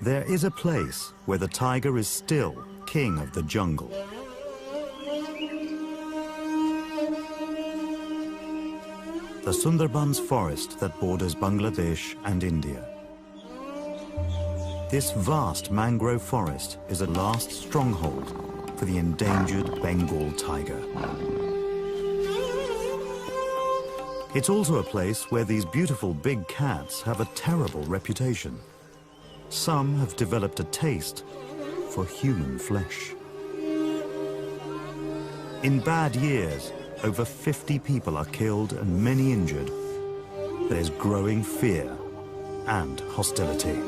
There is a place where the tiger is still king of the jungle. The Sundarbans forest that borders Bangladesh and India. This vast mangrove forest is a last stronghold for the endangered Bengal tiger. It's also a place where these beautiful big cats have a terrible reputation. Some have developed a taste for human flesh. In bad years, over 50 people are killed and many injured. There's growing fear and hostility.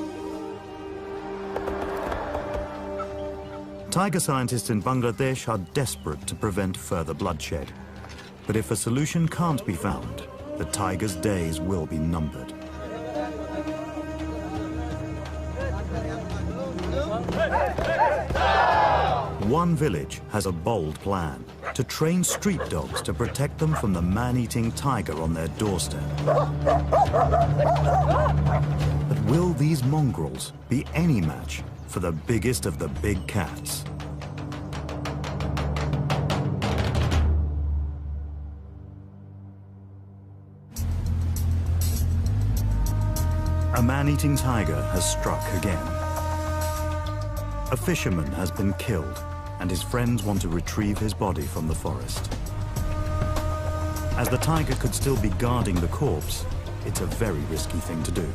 Tiger scientists in Bangladesh are desperate to prevent further bloodshed. But if a solution can't be found, the tiger's days will be numbered. One village has a bold plan to train street dogs to protect them from the man-eating tiger on their doorstep. But will these mongrels be any match for the biggest of the big cats? A man-eating tiger has struck again. A fisherman has been killed, and his friends want to retrieve his body from the forest. As the tiger could still be guarding the corpse, it's a very risky thing to do.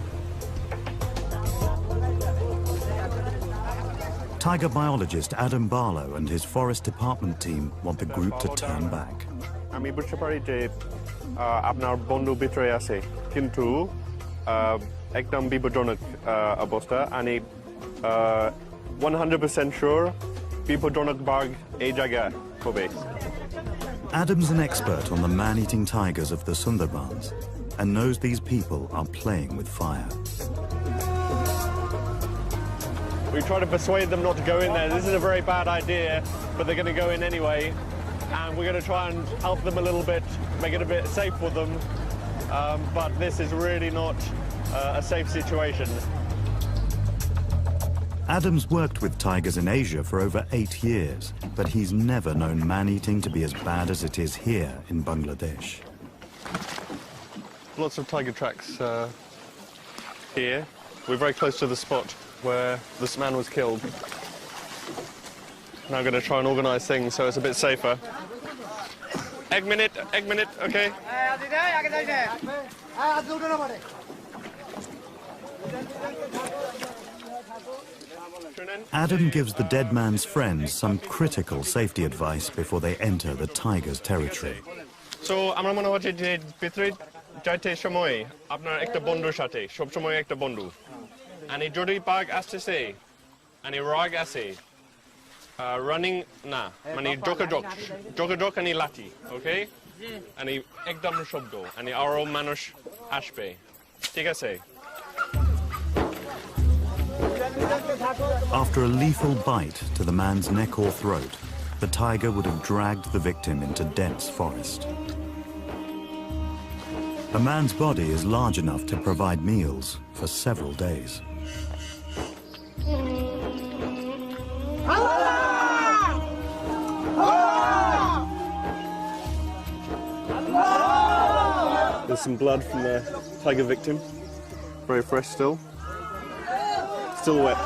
Tiger biologist Adam Barlow and his forest department team want the group to turn back. আমি বুঝতে পারি যে আপনার বন্ধু ভিতরে আছে কিন্তু একদম বিপজ্জনক অবস্থা আমি 100% sure বিপজ্জনক বাঘ এই জায়গায় হবে. Adam's an expert on the man-eating tigers of the Sundarbans and knows these people are playing with fire. We try to persuade them not to go in there. This is a very bad idea, but they're going to go in anyway. And we're going to try and help them a little bit, make it a bit safe for them. But this is really not a safe situation. Adam's worked with tigers in Asia for over 8 years, but he's never known man-eating to be as bad as it is here in Bangladesh. Lots of tiger tracks here. We're very close to the spot where this man was killed. Now I'm going to try and organise things so it's a bit safer. Egg minute, okay? Adam gives the dead man's friends some critical safety advice before they enter the tiger's territory. So, আমরা মনে হচ্ছে যে ভিতরে যাইতে সময় আপনার একটা বন্ধুর সাথে সব সময় একটা বন্ধু आणि যদি বাঘ আসতেছে आणि রাগ আছে রানিং না মানে যোগাযোগ आणि লাঠি ওকে आणि একদম শব্দ आणि আরো মানুষ আসবে ঠিক আছে. After a lethal bite to the man's neck or throat, the tiger would have dragged the victim into dense forest. A man's body is large enough to provide meals for several days. There's some blood from the tiger victim, very fresh still wet.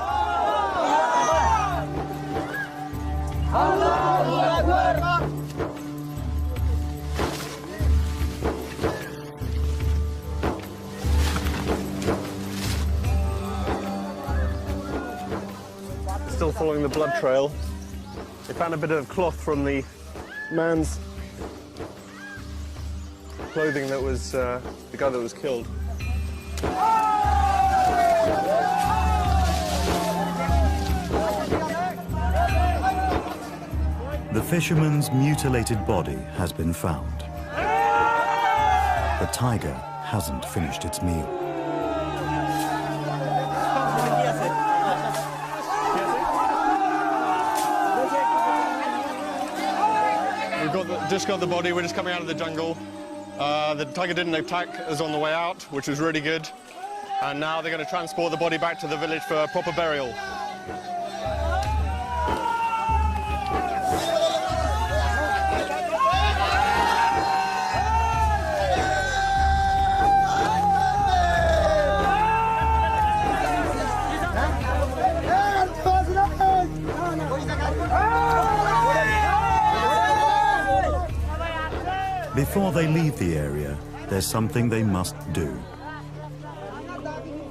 Still following the blood trail. They found a bit of cloth from the man's clothing that was the guy that was killed. The fisherman's mutilated body has been found. The tiger hasn't finished its meal. Just got the body, we're just coming out of the jungle. The tiger didn't attack us on the way out, which was really good. And now they're going to transport the body back to the village for proper burial. Before they leave the area, there's something they must do.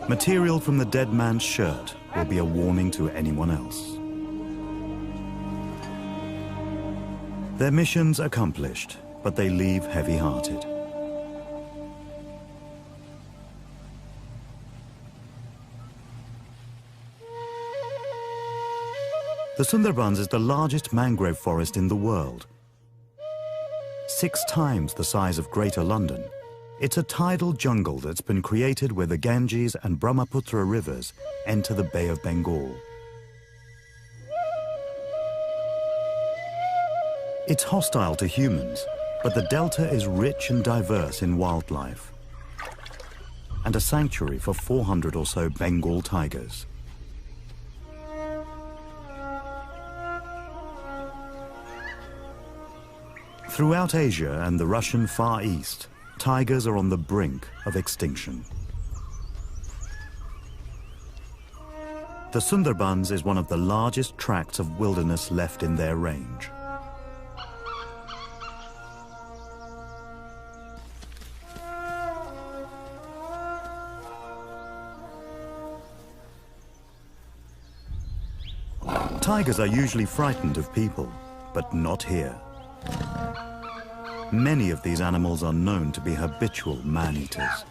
Material from the dead man's shirt will be a warning to anyone else. Their mission's accomplished, but they leave heavy-hearted. The Sundarbans is the largest mangrove forest in the world. 6 times the size of Greater London. It's a tidal jungle that's been created where the Ganges and Brahmaputra rivers enter the Bay of Bengal. It's hostile to humans, but the delta is rich and diverse in wildlife, and a sanctuary for 400 or so Bengal tigers. Throughout Asia and the Russian Far East, tigers are on the brink of extinction. The Sundarbans is one of the largest tracts of wilderness left in their range. Tigers are usually frightened of people, but not here. Many of these animals are known to be habitual man-eaters.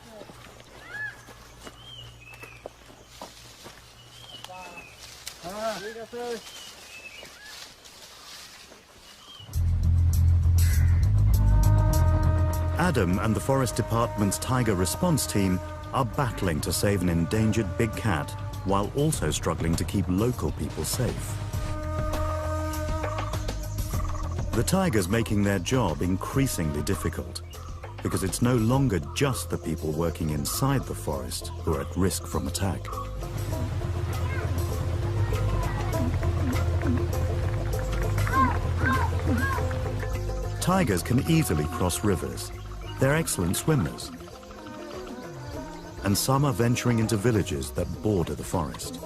Adam and the Forest Department's Tiger Response Team are battling to save an endangered big cat while also struggling to keep local people safe. The tiger's making their job increasingly difficult because it's no longer just the people working inside the forest who are at risk from attack. Tigers can easily cross rivers. They're excellent swimmers. And some are venturing into villages that border the forest.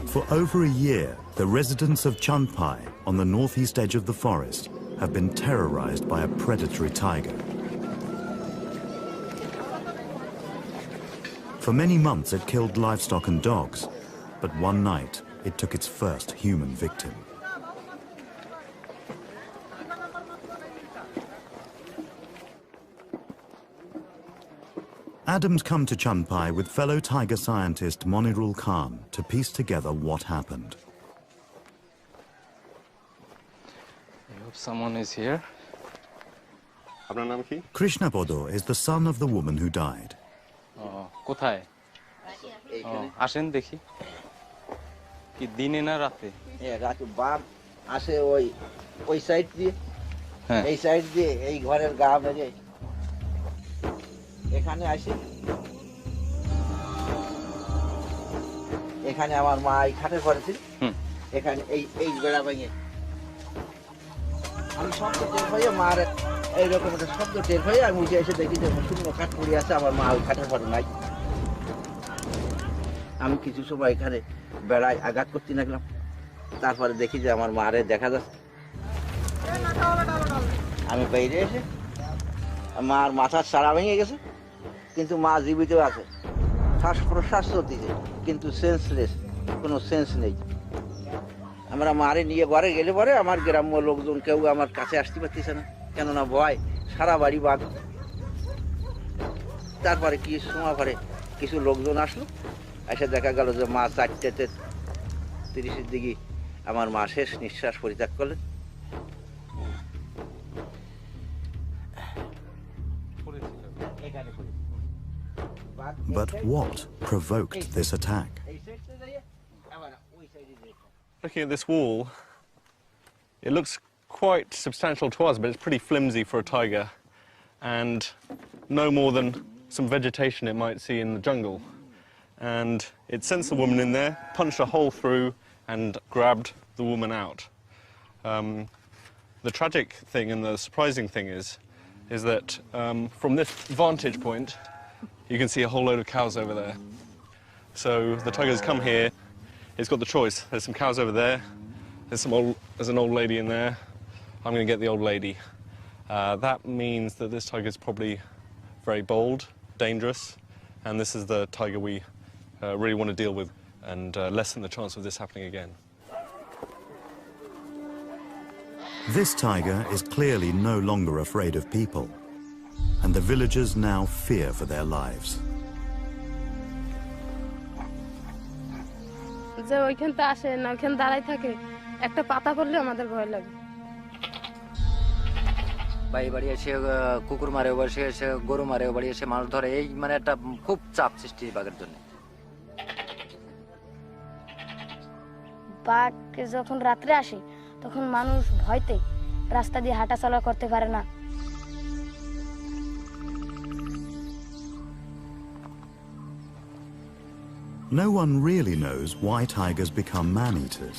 For over a year, the residents of Chandpai, on the northeast edge of the forest, have been terrorized by a predatory tiger. For many months it killed livestock and dogs, but one night it took its first human victim. Adam's come to Chandpai with fellow tiger scientist Monirul Khan to piece together what happened. I hope someone is here. Krishna Bodo is the son of the woman who died. কোথায়? আসেন দেখি। কি দিনে না রাতে? রাতে বাঘ আসে ওই সাইড দিয়ে। হ্যাঁ। এই সাইড দিয়ে এই ঘরের গা বেজে এখানে আসে। এখানে আমার মা এই খাটের ঘরে ছিল। এখানে এই বেড়া ভেঙে আমি শব্দ টের হয়ে মার এইরকম একটা শব্দ টের হয়ে আমি উঠে এসে দেখি যে শুকনো কাঠ পড়ে আছে, আমার মা ওই খাটের ঘরে নাই। আমি কিছু সময় এখানে বেড়ায় আঘাত করতে লাগলাম, তারপরে দেখি যে আমার মারে দেখা যাচ্ছে। আমি বাইরে এসে মার মাথার সারা ভেঙে গেছে, কিন্তু মা জীবিত আছে, শ্বাস প্রশ্বাস চলতেছে, কিন্তু সেন্সলেস, কোনো সেন্স নেই। আমরা মারে নিয়ে ঘরে গেলে পরে আমার গ্রাম্য লোকজন কেউ আমার কাছে আসতে পারতেছে না, কেননা ভয়, সারা বাড়ি বাঘ। তারপরে কি সময় পরে কিছু লোকজন আসলো, এসে দেখা গেল যে মা 4:30 দিকে আমার মা শেষ নিঃশ্বাস পরিত্যাগ করলেন। But what provoked this attack? Looking at this wall, it looks quite substantial to us, but it's pretty flimsy for a tiger. and no more than some vegetation it might see in the jungle. And it sensed the woman in there, punched a hole through, and grabbed the woman out. The tragic thing and the surprising thing is that from this vantage point, you can see a whole load of cows over there. So the tiger's come here, it's got the choice. There's some cows over there, there's an old lady in there. I'm going to get the old lady. That means that this tiger is probably very bold, dangerous, and this is the tiger we really want to deal with and lessen the chance of this happening again. This tiger is clearly no longer afraid of people, and the villagers now fear for their lives. যে ওইখান তো আসে না, ওইখান দাঁড়াই থাকে, একটা পাতা পড়লে আমাদের ভয় লাগে। বাড়ি বাড়ি এসে কুকুর মারে, বাড়ি এসে গরু মারে, বাড়ি এসে মাছ ধরে, এই মানে একটা খুব চাপ সৃষ্টি বাঘের জন্য। বাঘ যখন রাত্রে আসে তখন মানুষ ভয়তে রাস্তা দিয়ে হাঁটাচলা করতে পারে না। No one really knows why tigers become man-eaters.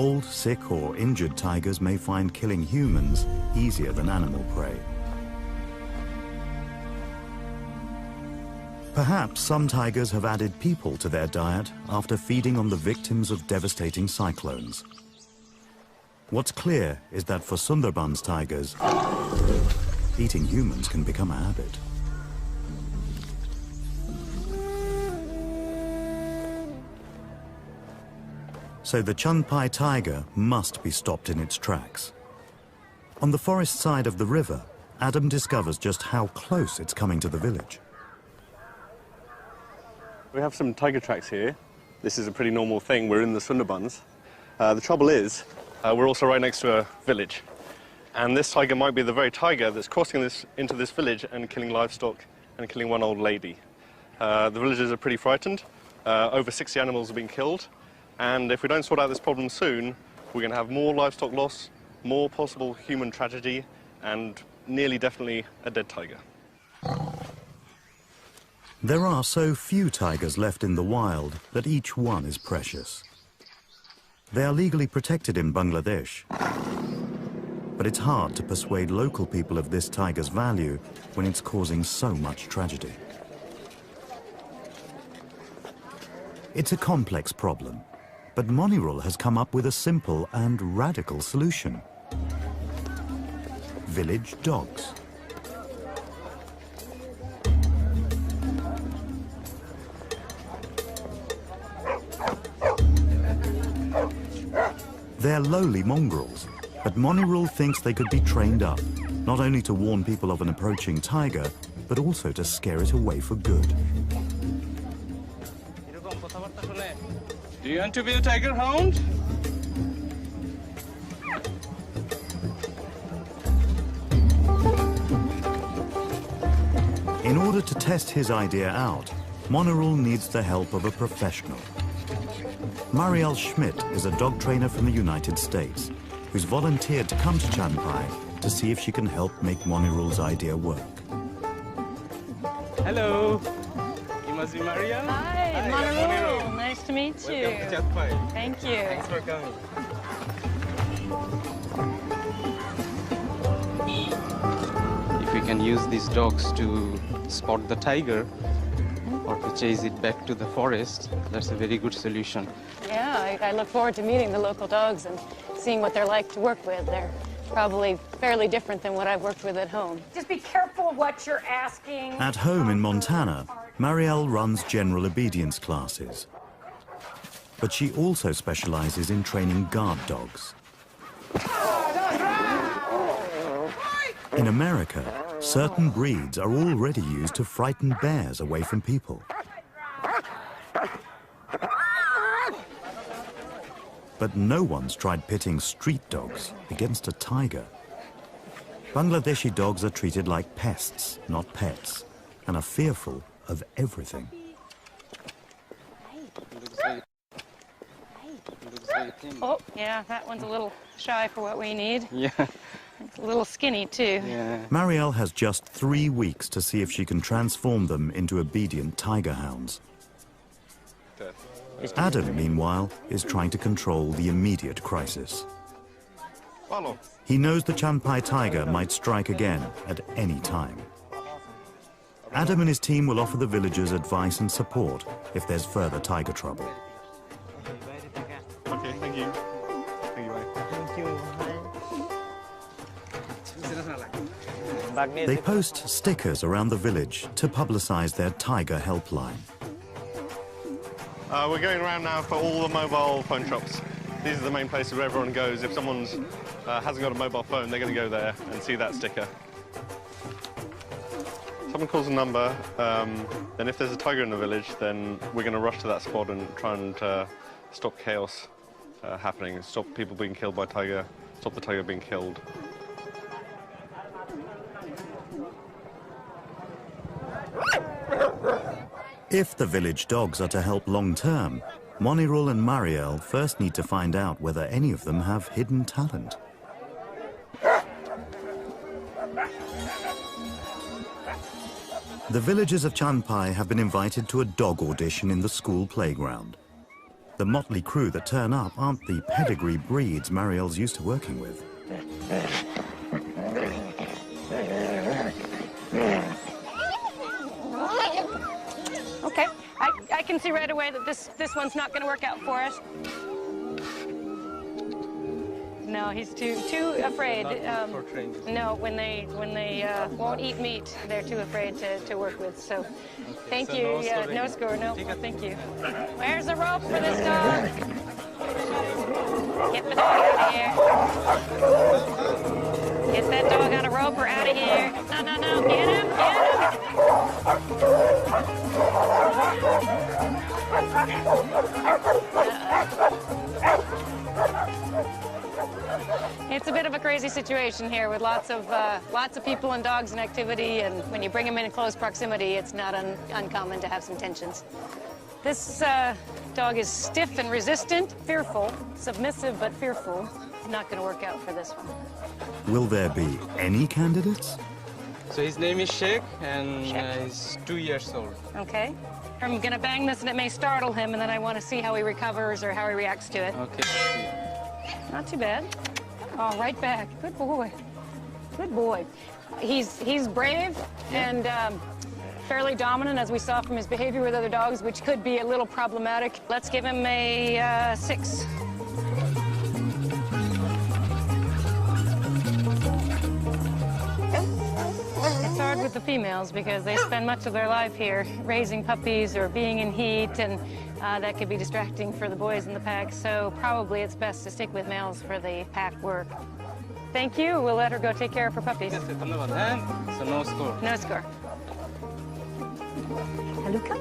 Old, sick or injured tigers may find killing humans easier than animal prey. Perhaps some tigers have added people to their diet after feeding on the victims of devastating cyclones. What's clear is that for Sundarbans tigers, eating humans can become a habit. So the Chanpai tiger must be stopped in its tracks. On the forest side of the river, Adam discovers just how close it's coming to the village. We have some tiger tracks here. This is a pretty normal thing. We're in the Sundarbans. The trouble is, we're also right next to a village. And this tiger might be the very tiger that's crossing into this village and killing livestock and killing one old lady. The villagers are pretty frightened. Over 60 animals have been killed. And if we don't sort out this problem soon, we're going to have more livestock loss, more possible human tragedy, and nearly definitely a dead tiger. There are so few tigers left in the wild that each one is precious. They are legally protected in Bangladesh, but it's hard to persuade local people of this tiger's value when it's causing so much tragedy. It's a complex problem, but Monirul has come up with a simple and radical solution. Village dogs. They're lowly mongrels, but Monirul thinks they could be trained up, not only to warn people of an approaching tiger, but also to scare it away for good. Do you want to be a tiger hound? In order to test his idea out, Monirul needs the help of a professional. Marielle Schmidt is a dog trainer from the United States who's volunteered to come to Chanpai to see if she can help make Monirul's idea work. Hello. You must be Marielle? Hi, Monirul. Nice to meet you. Welcome to Chanpai. Thank you. Thanks for coming. If we can use these dogs to spot the tiger or to chase it back to the forest, that's a very good solution. Yeah, I look forward to meeting the local dogs and seeing what they're like to work with. They're probably fairly different than what I've worked with at home. Just be careful of what you're asking. At home in Montana, Marielle runs general obedience classes. But she also specializes in training guard dogs. In America, certain breeds are already used to frighten bears away from people. But no one's tried pitting street dogs against a tiger. Bangladeshi dogs are treated like pests, not pets, and are fearful of everything. Oh, yeah, that one's a little shy for what we need. Yeah. It's A little skinny, too. Yeah. Marielle has just 3 weeks to see if she can transform them into obedient tiger hounds. Adam, meanwhile, is trying to control the immediate crisis. Follow. He knows the Chanpai tiger might strike again at any time. Adam and his team will offer the villagers advice and support if there's further tiger trouble. Okay, thank you. They post stickers around the village to publicize their tiger helpline. We're going around now for all the mobile phone shops. These are the main places where everyone goes. If someone hasn't got a mobile phone, they're going to go there and see that sticker. Someone calls a number, then if there's a tiger in the village, then we're going to rush to that spot and try and stop chaos happening, stop people being killed by tiger, stop the tiger being killed. If the village dogs are to help long-term, Monirul and Marielle first need to find out whether any of them have hidden talent. The villagers of Chanpai have been invited to a dog audition in the school playground. The motley crew that turn up aren't the pedigree breeds Marielle's used to working with. Okay, I can see right away that this one's not going to work out for us. No, he's too afraid. No, when they won't eat meat, they're too afraid to work with. So, thank so you. no Yeah, scoring. no score. No, thank you. Where's the rope for this dog? Get the dog out of here. Get that dog on a rope or out of here. No, no, no. Get him. Get him. It's a bit of a crazy situation here with lots of people and dogs and activity, and when you bring them in close proximity, it's not uncommon to have some tensions. This dog is stiff and resistant, fearful, submissive but fearful. Not going to work out for this one. Will there be any candidates? So his name is Sheikh, and he's 2 years old. Okay. I'm going to bang this, and it may startle him, and then I want to see how he recovers or how he reacts to it. Okay. Not too bad. Oh, right back. Good boy. Good boy. He's brave and fairly dominant, as we saw from his behavior with other dogs, which could be a little problematic. Let's give him a 6. It's hard with the females because they spend much of their life here raising puppies or being in heat, and that could be distracting for the boys in the pack. So probably it's best to stick with males for the pack work. Thank you. We'll let her go take care of her puppies. So no score. No score. Luca?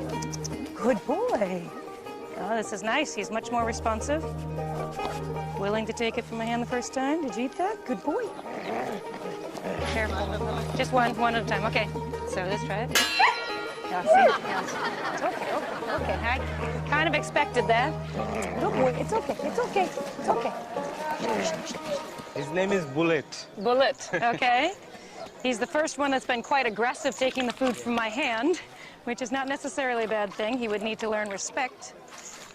Good boy. Oh, this is nice. He's much more responsive. Willing to take it from my hand the first time. Did you eat that? Good boy. Careful. Just one at a time. Okay. So let's try it. Yeah, see? Yeah. It's okay. Okay. I kind of expected that. Good boy. It's okay. It's okay. It's okay. His name is Bullet. Bullet. Okay. He's the first one that's been quite aggressive taking the food from my hand, which is not necessarily a bad thing. He would need to learn respect.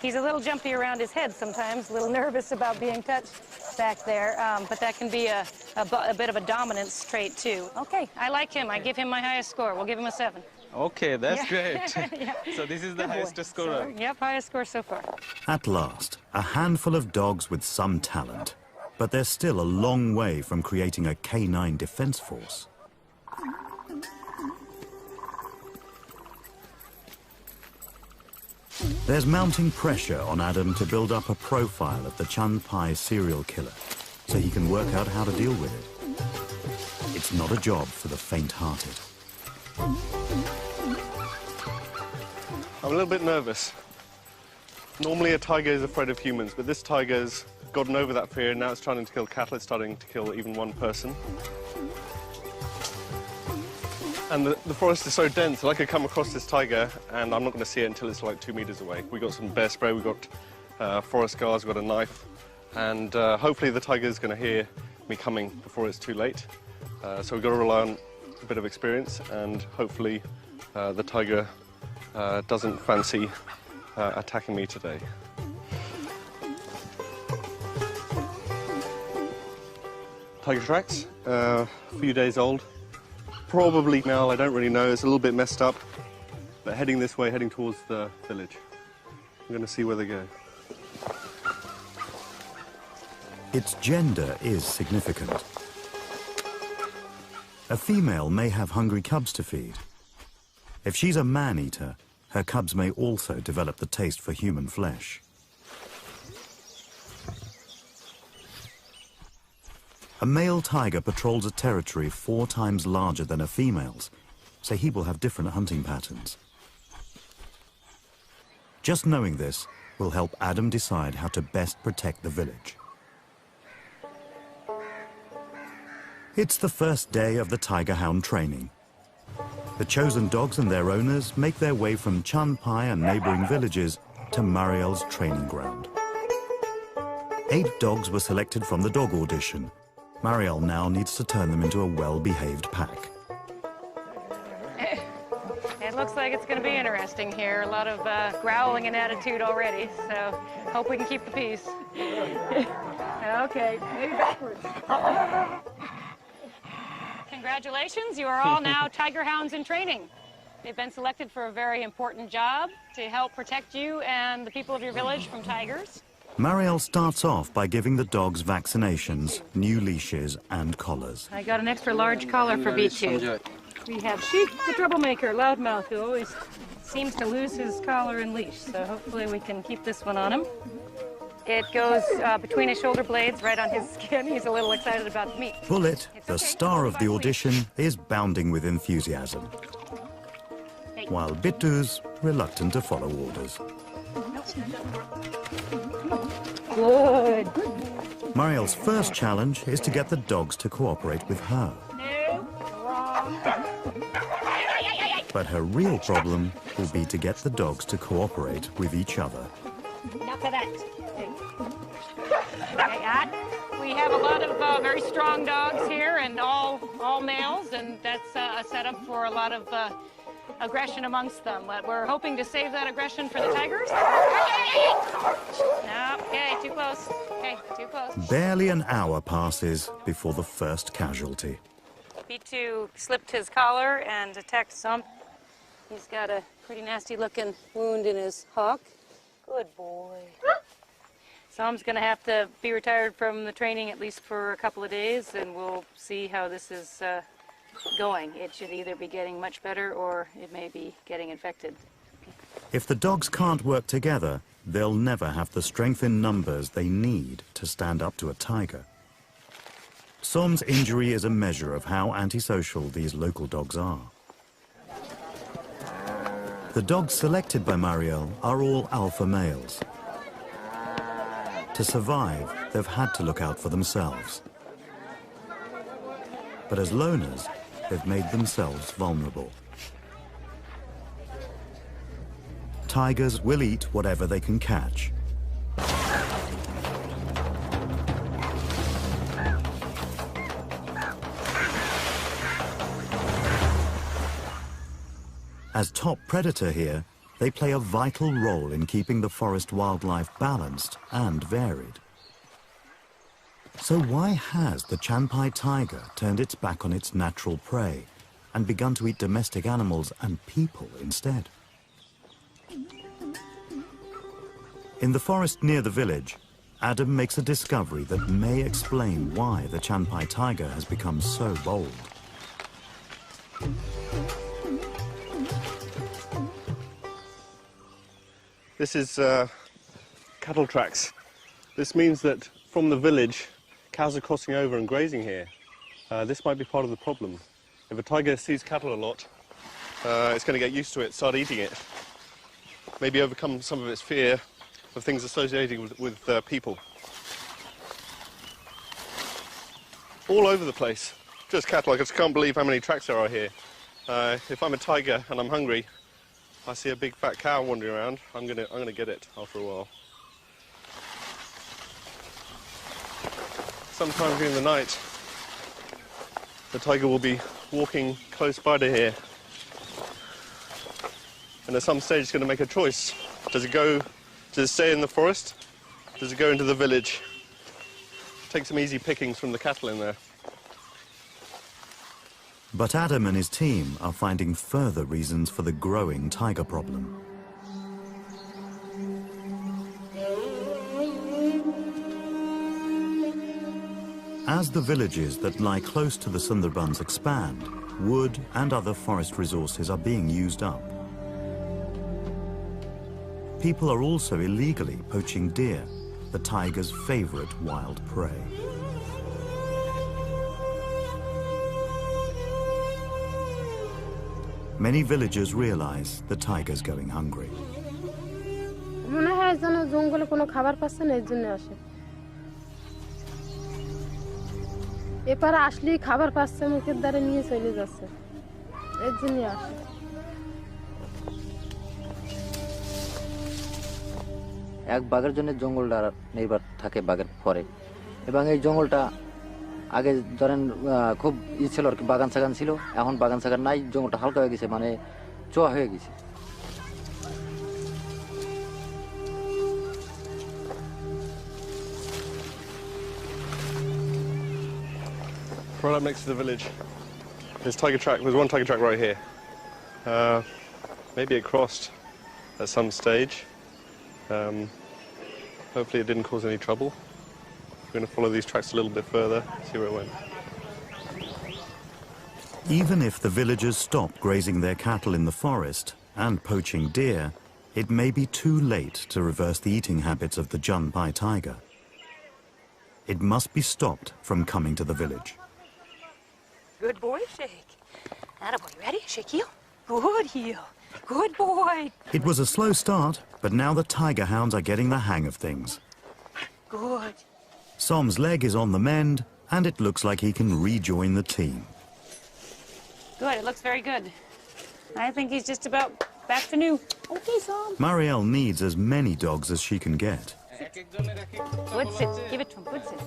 He's a little jumpy around his head sometimes, a little nervous about being touched back there, but that can be a bit of a dominance trait too. Okay, I like him. I give him my highest score. We'll give him a 7. Okay, that's Yeah. great. Yeah. So this is the Good boy. highest scorer. So, yep, highest score so far. At last, a handful of dogs with some talent. But they're still a long way from creating a canine defense force. There's mounting pressure on Adam to build up a profile of the Chanpai serial killer, so he can work out how to deal with it. It's not a job for the faint-hearted. I'm a little bit nervous. Normally a tiger is afraid of humans, but this tiger's gotten over that fear, and now it's trying to kill cattle. It's starting to kill even one person. And the forest is so dense that I could come across this tiger and I'm not going to see it until it's like 2 meters away. We got some bear spray, we got forest guards, we got a knife, and hopefully the tiger is going to hear me coming before it's too late. So we've got to rely on a bit of experience, and hopefully the tiger doesn't fancy attacking me today. Tiger tracks, a few days old. Probably male, I don't really know, it's a little bit messed up. But heading this way, heading towards the village. I'm going to see where they go. Its gender is significant. A female may have hungry cubs to feed. If she's a man-eater, her cubs may also develop the taste for human flesh. A male tiger patrols a territory 4 times larger than a female's, so he will have different hunting patterns. Just knowing this will help Adam decide how to best protect the village. It's the first day of the tiger hound training. The chosen dogs and their owners make their way from Chanpai and neighboring villages to Mariel's training ground. 8 dogs were selected from the dog audition. Mariel now needs to turn them into a well-behaved pack. It looks like it's going to be interesting here. A lot of growling and attitude already, so hope we can keep the peace. Okay, maybe backwards. Congratulations, you are all now tiger hounds in training. They've been selected for a very important job to help protect you and the people of your village from tigers. Mariel starts off by giving the dogs vaccinations, new leashes and collars. I got an extra large collar for B2. We have Sheik, the troublemaker, loudmouth, who always seems to lose his collar and leash, so hopefully we can keep this one on him. It goes between his shoulder blades, right on his skin. He's a little excited about the meat. Bullet, the star of the audition, is bounding with enthusiasm, while Bittu's reluctant to follow orders. Good. Mariel's first challenge is to get the dogs to cooperate with her. No, wrong. But her real problem will be to get the dogs to cooperate with each other. Enough of that. Okay, we have a lot of very strong dogs here, and all males, and that's a setup for a lot of aggression amongst them. But we're hoping to save that aggression for the tigers. No, okay, too close. Okay, too close. Barely an hour passes before the first casualty. B2 slipped his collar and attacked Som. He's got a pretty nasty looking wound in his hock. Good boy. Som's going to have to be retired from the training at least for a couple of days, and we'll see how this is going. It should either be getting much better or it may be getting infected. If the dogs can't work together, they'll never have the strength in numbers they need to stand up to a tiger. Som's injury is a measure of how antisocial these local dogs are. The dogs selected by Mariel are all alpha males. To survive, they've had to look out for themselves. But as loners, they've made themselves vulnerable. Tigers will eat whatever they can catch. As top predator here, they play a vital role in keeping the forest wildlife balanced and varied. So why has the Chanpai tiger turned its back on its natural prey and begun to eat domestic animals and people instead? In the forest near the village, Adam makes a discovery that may explain why the Chanpai tiger has become so bold. This is cattle tracks. This means that from the village, cows are crossing over and grazing here. This might be part of the problem. If a tiger sees cattle a lot, it's going to get used to it, start eating it. Maybe overcome some of its fear of things associated with people. All over the place, just cattle. I just can't believe how many tracks there are here. If I'm a tiger and I'm hungry, I see a big fat cow wandering around, I'm gonna get it after a while. sometime during the night, the tiger will be walking close by to here. And at some stage, it's going to make a choice. Does it stay in the forest? Does it go into the village? Take some easy pickings from the cattle in there. But Adam and his team are finding further reasons for the growing tiger problem. As the villages that lie close to the Sundarbans expand, wood and other forest resources are being used up. People are also illegally poaching deer, the tiger's favorite wild prey. Many villagers realize the tiger's going hungry. মনে হয় যেন জঙ্গলে কোনো খাবার পাচ্ছে না এর জন্য আসে এপারে আসলেই খাবার পাচ্ছে মুখের দ্বারে নিয়ে চলে যাচ্ছে এর জন্য আসে এক বাঘের জন্য জঙ্গলটা নির্ভর থাকে বাঘের পরে এবং এই জঙ্গলটা আগে ধরেন খুব ছিল আর কি বাগান সাগান ছিল এখন বাগান সাগান নাই জঙ্গলটা হালকা হয়ে গেছে মানে চোয়া হয়ে গেছে Right up next to the village, there's tiger track. There's one tiger track right here. Maybe it crossed at some stage. Hopefully it didn't cause any trouble. We're going to follow these tracks a little bit further, see where it went. Even if the villagers stop grazing their cattle in the forest and poaching deer, it may be too late to reverse the eating habits of the Junpai tiger. It must be stopped from coming to the village. Good boy, Shake. Attaboy, you ready? Shake heel. Good heel. Good boy. It was a slow start, but now the tiger hounds are getting the hang of things. Good. Som's leg is on the mend, and it looks like he can rejoin the team. Good, it looks very good. I think he's just about back to new. Okay, Som. Marielle needs as many dogs as she can get. Good sit. Give it to him. Good sit.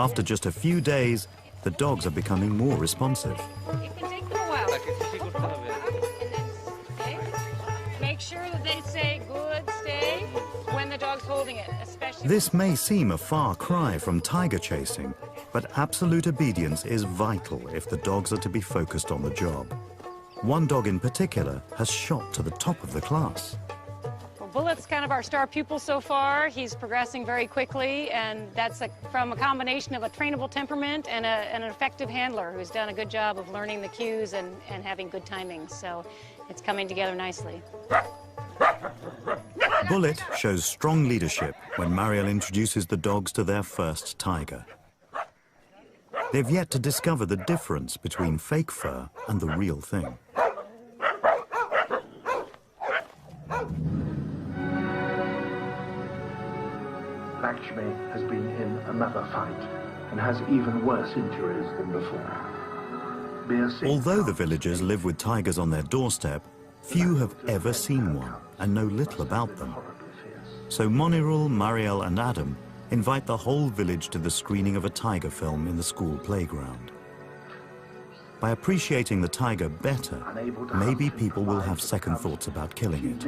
After just a few days, the dogs are becoming more responsive. It can take them a while. Okay. Make sure that they say good, stay, when the dog's holding it, especially... This may seem a far cry from tiger chasing, but absolute obedience is vital if the dogs are to be focused on the job. One dog in particular has shot to the top of the class. Well, Bullet's kind of our star pupil so far. He's progressing very quickly, and that's from a combination of a trainable temperament and an effective handler who's done a good job of learning the cues and having good timing. So it's coming together nicely. Bullet shows strong leadership when Marielle introduces the dogs to their first tiger. They've yet to discover the difference between fake fur and the real thing. Lakshmi has been in another fight and has even worse injuries than before. Although the villagers live with tigers on their doorstep, few have ever seen one and know little about them. So Monirul, Marielle and Adam invite the whole village to the screening of a tiger film in the school playground. By appreciating the tiger better, maybe people will have second thoughts about killing it.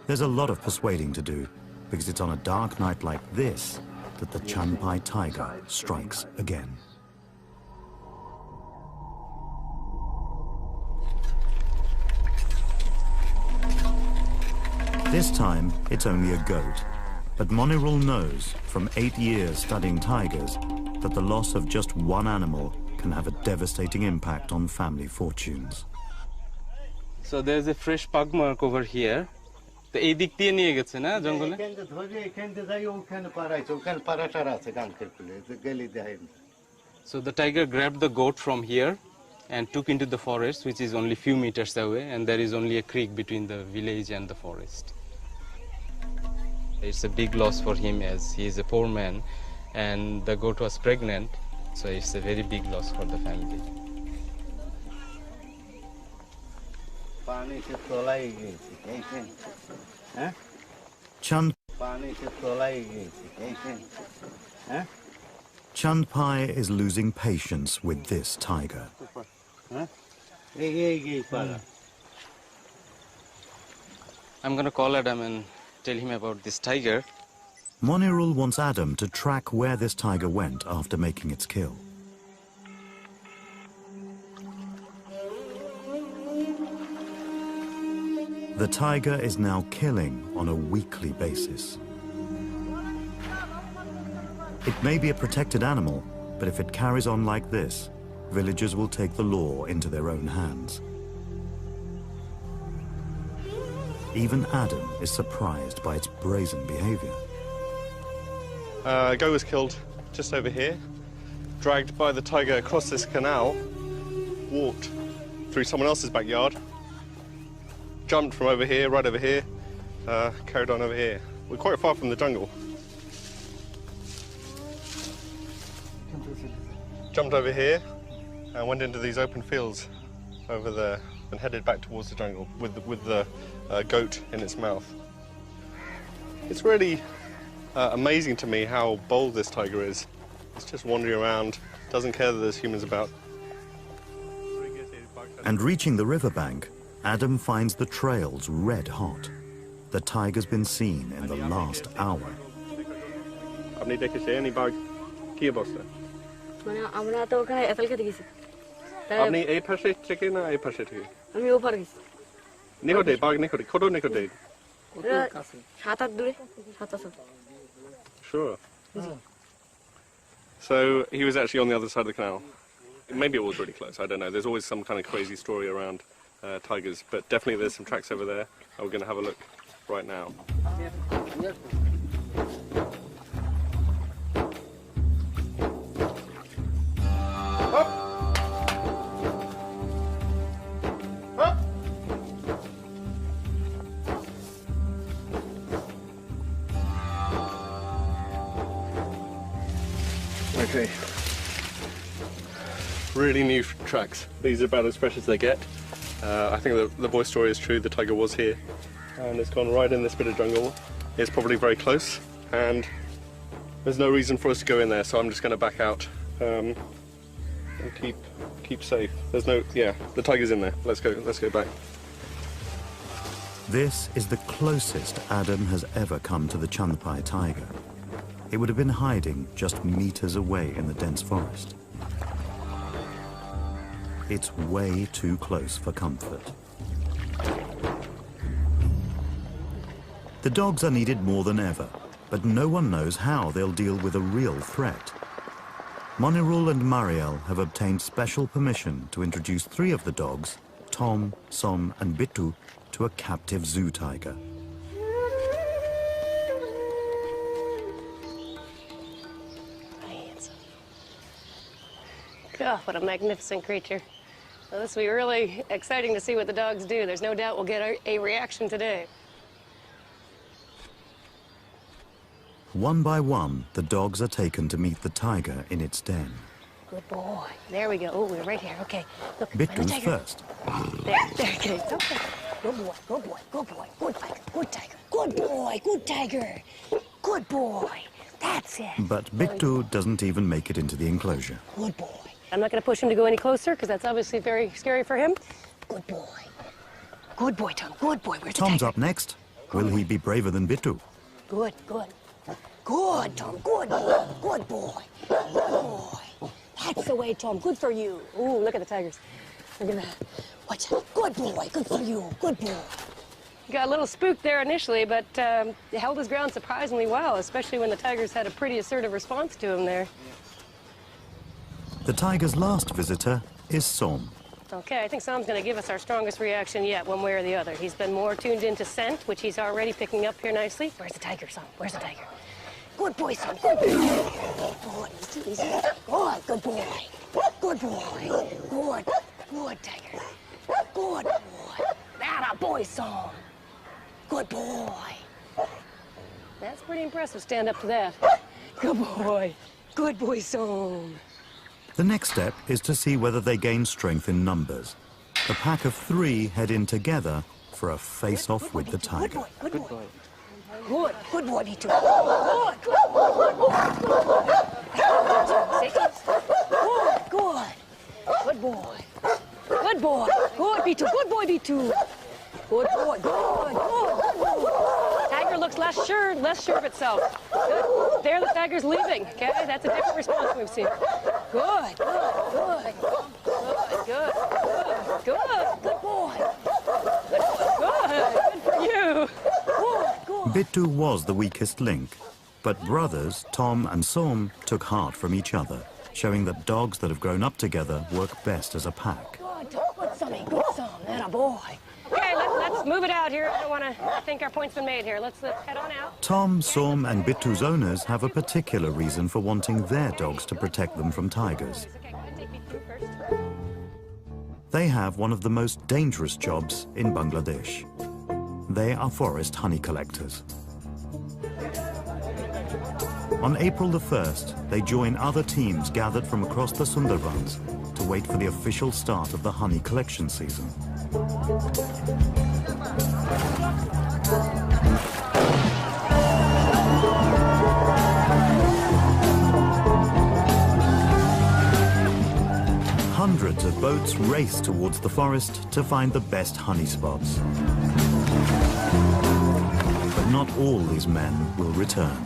There's a lot of persuading to do, because it's on a dark night like this that the Junpai tiger strikes again. This time, it's only a goat. But Monirul knows, from 8 years studying tigers, that the loss of just one animal can have a devastating impact on family fortunes. So there's a fresh pug mark over here. তো এই দিক দিয়ে নিয়ে গেছে না জঙ্গলে So the tiger grabbed the goat from here and took into the forest, which is only few meters away, and there is only a creek between the village and the forest. It's a big loss for him as he is a poor man and the goat was pregnant, so it's a very big loss for the family. Chandpai is losing patience with this tiger. I'm going to call Adam and tell him about this tiger. Monirul wants Adam to track where this tiger went after making its kill. The tiger is now killing on a weekly basis. It may be a protected animal, but if it carries on like this, villagers will take the law into their own hands. Even Adam is surprised by its brazen behavior. A goat was killed just over here, dragged by the tiger across this canal, walked through someone else's backyard, jumped from over here, right over here, carried on over here. We're quite far from the jungle. Jumped over here and went into these open fields over there and headed back towards the jungle with the goat in its mouth. It's really amazing to me how bold this tiger is. It's just wandering around, doesn't care that there's humans about. And reaching the riverbank, Adam finds the trails red hot. The tiger's been seen in the last hour. Sure. So he was actually on the other side of the canal. Maybe it was really close, I don't know. There's always some kind of crazy story around tigers, but definitely there's some tracks over there. We're going to have a look right now. Okay. Really new tracks. These are about as fresh as they get. I think the voice story is true. The tiger was here and it's gone right in this bit of jungle. It's probably very close and there's no reason for us to go in there, so I'm just going to back out and keep safe. There's no, yeah, the tiger's in there. Let's go back. This is the closest Adam has ever come to the Chandpai tiger. It would have been hiding just meters away in the dense forest. It's way too close for comfort. The dogs are needed more than ever, but no one knows how they'll deal with a real threat. Monirul and Mariel have obtained special permission to introduce 3 of the dogs, Tom, Som and Bittu, to a captive zoo tiger. God, what a magnificent creature. Well, this will be really exciting to see what the dogs do. There's no doubt we'll get a reaction today. One by one, the dogs are taken to meet the tiger in its den. Good boy. There we go. Oh, we're right here. Okay. Look, Bittu's first. There it is. Okay. Good boy, good boy, good boy, good tiger, good tiger, good boy, good tiger, good boy. That's it. But Bittu doesn't even make it into the enclosure. Good boy. I'm not going to push him to go any closer because that's obviously very scary for him. Good boy. Good boy, Tom. Good boy. Where's the Tom's tiger? up next. Will he be braver than Bittu? Good, good. Good, Tom. Good boy. Good boy. Good boy. That's the way, Tom. Good for you. Ooh, look at the tigers. Look at that. Watch out. Good boy. Good for you. Good boy. He got a little spooked there initially, but he held his ground surprisingly well, especially when the tigers had a pretty assertive response to him there. The tiger's last visitor is Som. Okay, I think Sam's going to give us our strongest reaction yet, one way or the other. He's been more tuned into scent, which he's already picking up here nicely. Where's the tiger, Sam? Where's the tiger? Good boy, Sam. Good boy. Good. Easy. Good. Good boy. Good boy. Good. Good, tiger. Good boy. That a boy, Sam. Good boy. That's pretty impressive. Stand up to that. Good boy. Good boy, Sam. The next step is to see whether they gain strength in numbers. The pack of 3 head in together for a face-off with the tiger. Good boy. Good boy, me too. Good boy. Sit. Oh, good. Good boy. Good boy. Good, B2. Good boy, B2. Good boy. Good. Good. Tiger looks less sure of itself. Good. There, the tiger's leaving. Okay, that's a different response we've seen. Good. Good. Good. Good. Good. Good. Good boy. Good. Good. Good for you. Good. Bittu was the weakest link, but brothers Tom and Som took heart from each other, showing that dogs that have grown up together work best as a pack. Good, Sommy. Good, Som. That a boy. Okay, let's move it out here. I think our point's been made here. Let's head on out. Tom, Som and Bittu's owners have a particular reason for wanting their dogs to protect them from tigers. They have one of the most dangerous jobs in Bangladesh. They are forest honey collectors. On April the 1st, they join other teams gathered from across the Sundarbans to wait for the official start of the honey collection season. Hundreds of boats race towards the forest to find the best honey spots. But not all these men will return.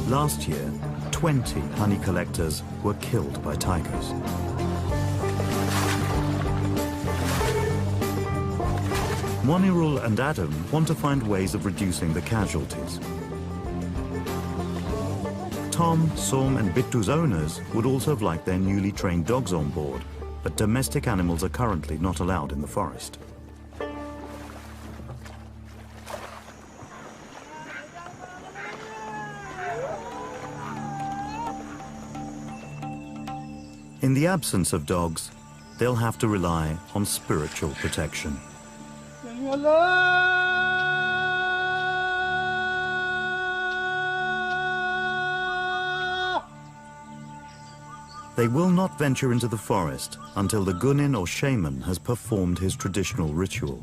Last year, 20 honey collectors were killed by tigers. Monirul and Adam want to find ways of reducing the casualties. Tom, Som and Bittu's owners would also have liked their newly trained dogs on board, but domestic animals are currently not allowed in the forest. In the absence of dogs, they'll have to rely on spiritual protection. They will not venture into the forest until the Gunin or shaman has performed his traditional ritual.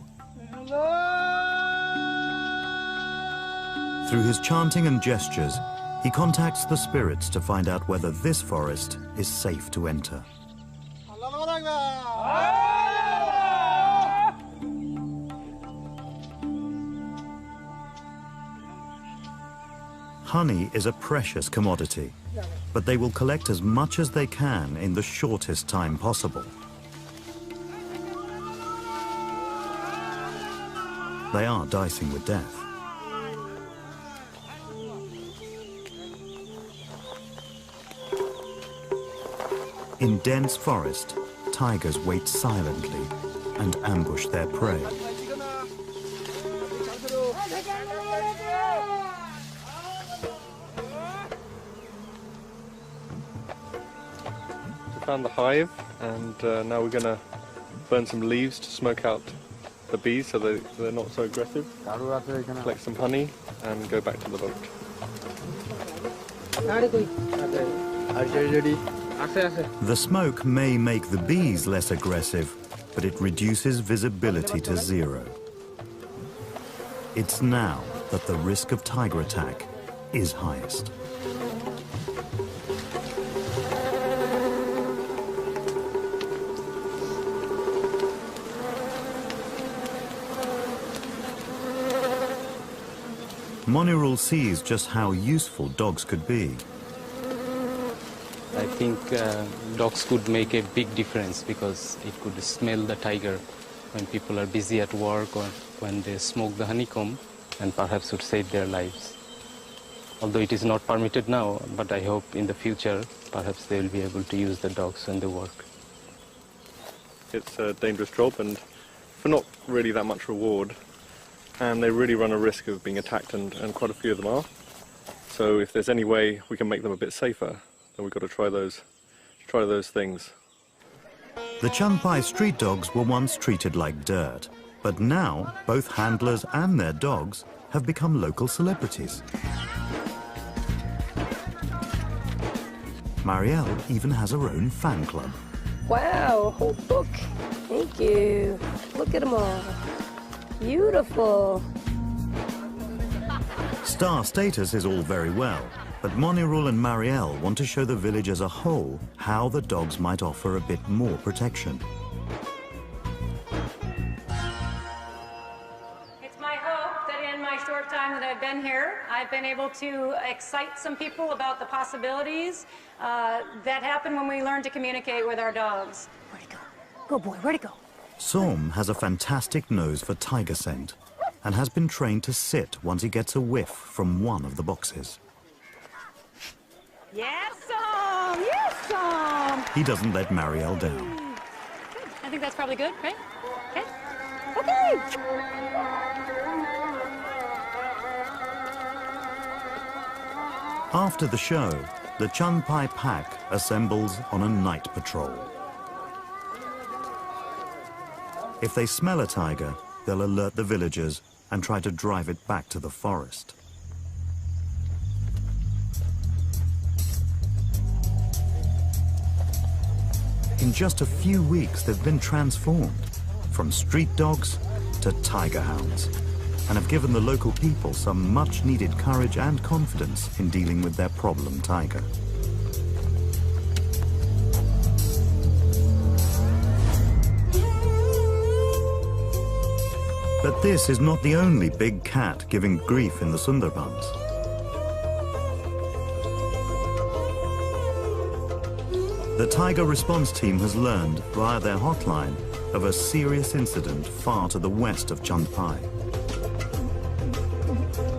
Through his chanting and gestures, he contacts the spirits to find out whether this forest is safe to enter. Honey is a precious commodity, but they will collect as much as they can in the shortest time possible. They are dicing with death. In dense forest, tigers wait silently and ambush their prey. Found the hive, and now we're going to burn some leaves to smoke out the bees so they're not so aggressive. Collect some honey and go back to the boat. The smoke may make the bees less aggressive, but it reduces visibility to zero. It's now that the risk of tiger attack is highest. Monirul sees just how useful dogs could be. I think dogs could make a big difference because it could smell the tiger when people are busy at work or when they smoke the honeycomb, and perhaps would save their lives. Although it is not permitted now, but I hope in the future perhaps they will be able to use the dogs when they work. It's a dangerous job and for not really that much reward, and they really run a risk of being attacked, and quite a few of them are. So if there's any way we can make them a bit safer, then we've got to try those things. The Changpai street dogs were once treated like dirt, but now both handlers and their dogs have become local celebrities. Marielle even has her own fan club. Wow, a whole book. Thank you. Look at them all. Beautiful. Star status is all very well, but Monirul and Marielle want to show the village as a whole how the dogs might offer a bit more protection. It's my hope that in my short time that I've been here, I've been able to excite some people about the possibilities that happen when we learn to communicate with our dogs. Where'd it go? Good boy, where'd it go? Som has a fantastic nose for tiger scent and has been trained to sit once he gets a whiff from one of the boxes. Yes, Sam! Yes, Sam! He doesn't let Marielle down. Good. I think that's probably good, right? Okay. Okay! After the show, the Chunpai pack assembles on a night patrol. If they smell a tiger, they'll alert the villagers and try to drive it back to the forest. In just a few weeks, they've been transformed from street dogs to tiger hounds and have given the local people some much-needed courage and confidence in dealing with their problem tiger. But this is not the only big cat giving grief in the Sundarbans. The tiger response team has learned via their hotline of a serious incident far to the west of Chunpai.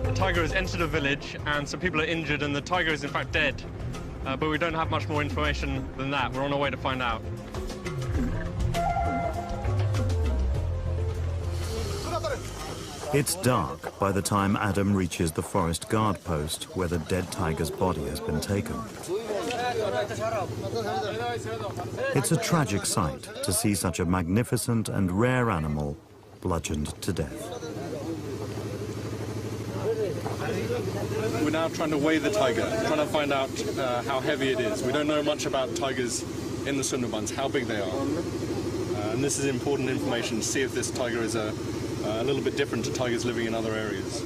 The tiger has entered a village and some people are injured and the tiger is in fact dead. But we don't have much more information than that. We're on our way to find out. It's dark by the time Adam reaches the forest guard post where the dead tiger's body has been taken. It's a tragic sight to see such a magnificent and rare animal bludgeoned to death. We're now trying to weigh the tiger, trying to find out how heavy it is. We don't know much about tigers in the Sundarbans, how big they are. And this is important information to see if this tiger is a little bit different to tigers living in other areas.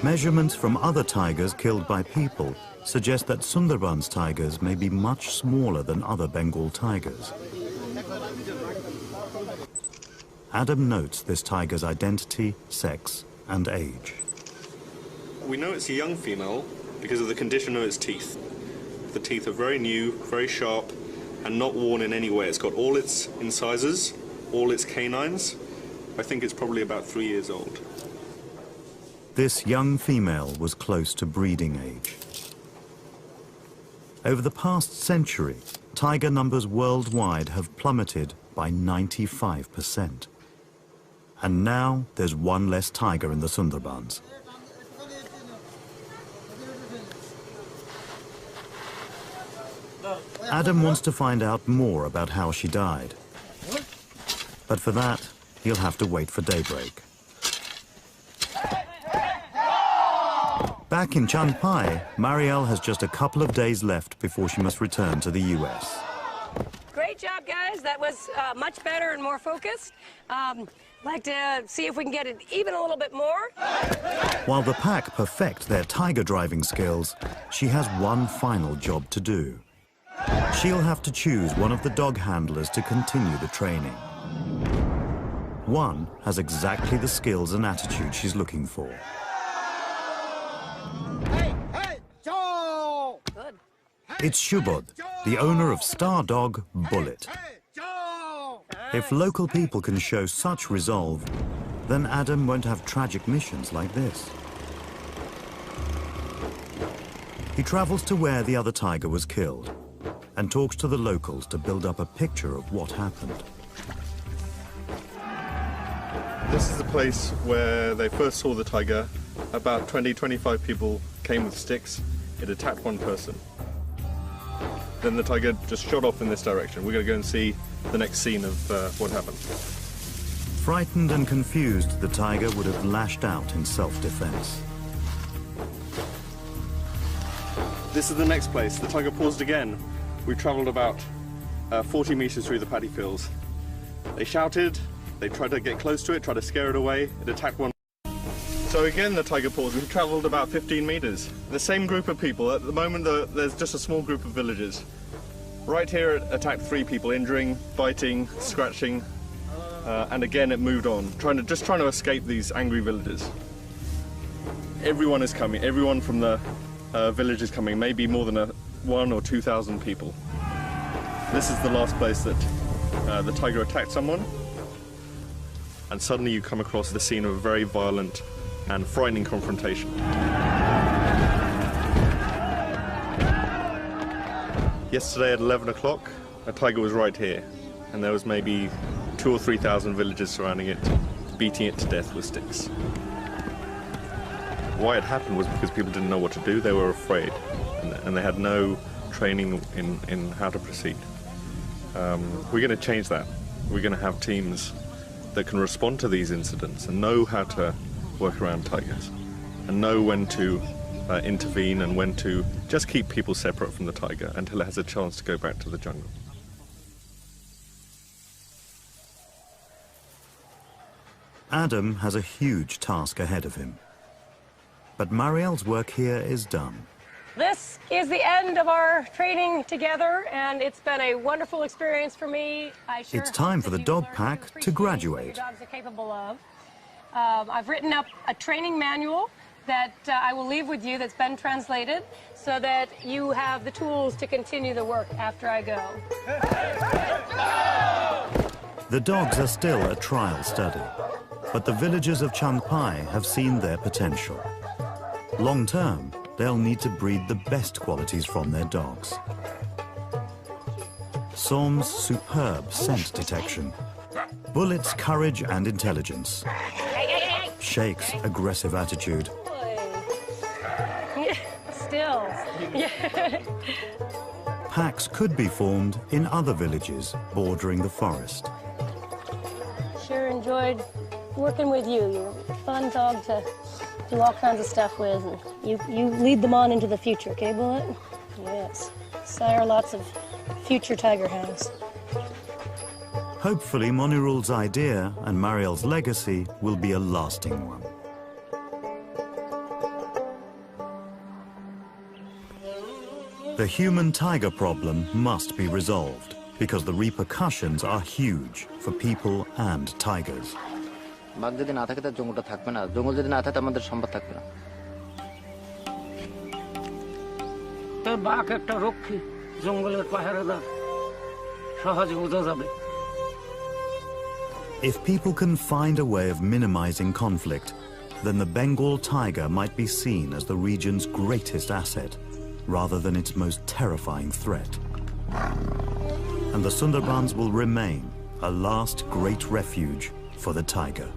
Measurements from other tigers killed by people suggest that Sundarbans tigers may be much smaller than other Bengal tigers. Adam notes this tiger's identity, sex, and age. We know it's a young female because of the condition of its teeth. The teeth are very new, very sharp, and not worn in any way. It's got all its incisors, all its canines. I think it's probably about 3 years old. This young female was close to breeding age. Over the past century, tiger numbers worldwide have plummeted by 95%. And now there's one less tiger in the Sundarbans. Adam wants to find out more about how she died. But for that, he'll have to wait for daybreak. Back in Chunpai, Marielle has just a couple of days left before she must return to the US. Great job, guys. That was much better and more focused. Like to see if we can get it even a little bit more. While the pack perfect their tiger driving skills, she has one final job to do. She'll have to choose one of the dog handlers to continue the training. One has exactly the skills and attitude she's looking for. Good. It's Shubod, the owner of star dog Bullet. If local people can show such resolve, then Adam won't have tragic missions like this. He travels to where the other tiger was killed and talks to the locals to build up a picture of what happened. This is the place where they first saw the tiger. About 20-25 people came with sticks. It attacked one person. Then the tiger just shot off in this direction. We're going to go and see the next scene of what happened. Frightened and confused, the tiger would have lashed out in self-defense. This is the next place. The tiger paused again. We traveled about 40 meters through the paddy fields. They shouted, they tried to get close to it, tried to scare it away. It attacked one. So again, the tiger paws, we've travelled about 15 metres. The same group of people. At the moment, there's just a small group of villagers. Right here, it attacked 3 people, injuring, biting, scratching, and again, it moved on, just trying to escape these angry villagers. Everyone is coming. Everyone from the village is coming. Maybe more than 1,000 or 2,000 people. This is the last place that the tiger attacked someone. And suddenly you come across the scene of a very violent and frightening confrontation. Yesterday at 11 o'clock, a tiger was right here, and there was maybe 2,000 or 3,000 villagers surrounding it, beating it to death with sticks. Why it happened was because people didn't know what to do, they were afraid, and they had no training in how to proceed. We're going to change that. We're going to have teams that can respond to these incidents and know how to work around tigers and know when to intervene and when to just keep people separate from the tiger until it has a chance to go back to the jungle. Adam has a huge task ahead of him. But Marielle's work here is done. This is the end of our training together, and it's been a wonderful experience for me. It's time for the dog pack to graduate. Dogs are capable of. I've written up a training manual that I will leave with you that's been translated so that you have the tools to continue the work after I go. The dogs are still a trial study, but the villagers of Chandpai have seen their potential. Long term, they'll need to breed the best qualities from their dogs. Som's superb scent detection, Bullet's courage and intelligence, Shake's aggressive attitude, Still. packs could be formed in other villages bordering the forest. Sure enjoyed working with you. You're a fun dog to do all kinds of stuff with, and you lead them on into the future, okay, Bullet? Yes. Sire lots of future tiger hounds. Hopefully Monirul's idea and Marielle's legacy will be a lasting one. The human-tiger problem must be resolved because the repercussions are huge for people and tigers. বাঘ যদি না থাকে তার জঙ্গলটা থাকবে না, জঙ্গল যদি না থাকে আমাদের সম্পদ থাকবে না। বাঘ একটা রক্ষী, জঙ্গলের পাহারাদার, সহজে বোঝা যাবে। If people can find a way of minimizing conflict, then the Bengal tiger might be seen as the region's greatest asset, rather than its most terrifying threat. And the Sundarbans will remain a last great refuge for the tiger.